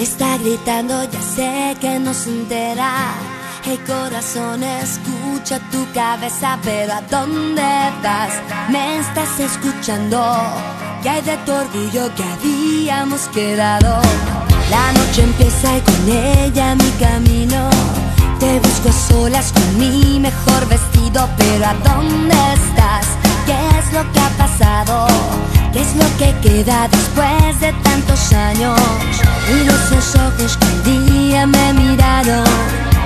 Está gritando, ya sé que no se entera. Hey corazón, escucha tu cabeza, pero ¿a dónde vas? ¿Me estás escuchando? ¿Qué hay de tu orgullo que habíamos quedado? La noche empieza y con ella mi camino. Te busco a solas con mi mejor vestido, pero ¿a dónde estás? ¿Qué es lo que ha pasado? ¿Qué es lo que queda después de tantos años? Miro esos ojos que un día me miraron.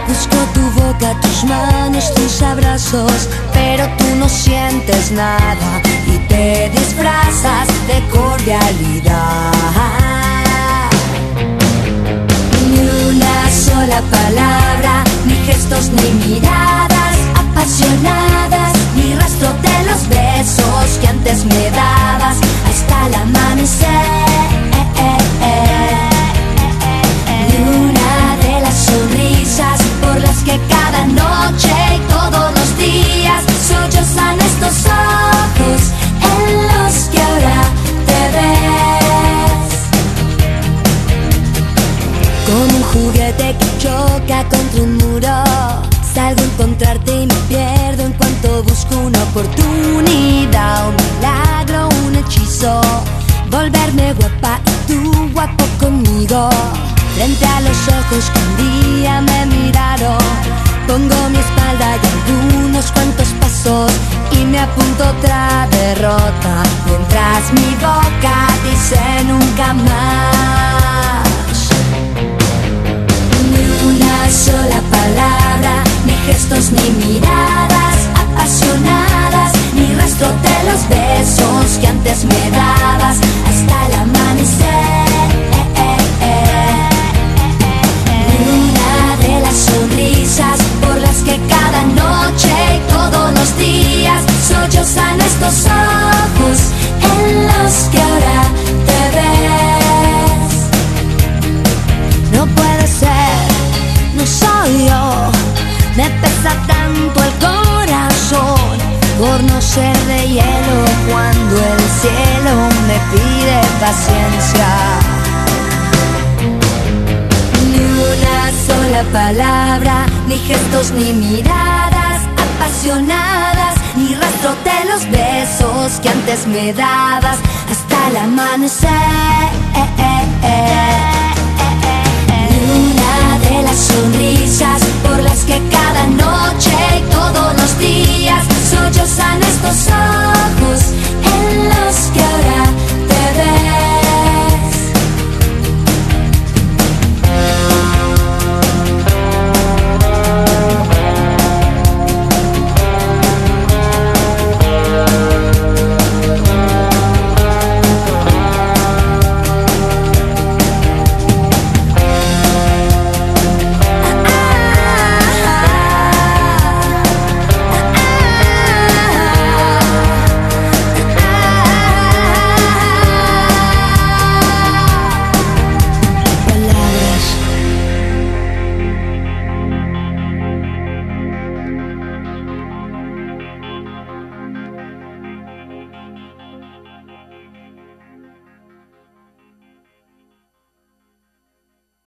Busco tu boca, tus manos, tus abrazos, pero tú no sientes nada y te disfrazas de cordialidad. Ni una sola palabra, ni gestos, ni miradas apasionadas, ni rastro de los besos que antes me dabas hasta el amanecer. Ni una de las sonrisas por las que cada noche y todos los días sollozan estos ojos en los que ahora te ves. Como un juguete que choca contra un muro, salgo a encontrarte y me pierdo en cuanto busco una oportunidad, un milagro, un hechizo, volverme guapa y tú guapo conmigo. Frente a los ojos que un día me miraron, pongo mi espalda y algunos cuantos pasos y me apunto otra derrota, mientras mi boca dice nunca más. Ni una sola palabra, ni gestos, ni miradas apasionadas, ni rastro de los besos que antes me dabas hasta el amanecer. Sonrisas por las que cada noche y todos los días sollozan estos ojos en los que ahora te ves. No puede ser, no soy yo, me pesa tanto el corazón por no ser de hielo cuando el cielo me pide paciencia. Sola palabra, ni gestos, ni miradas apasionadas, ni rastro de los besos que antes me dabas hasta el amanecer. Ni una de las sonrisas por las que cada noche y todos los días sollozan estos ojos en la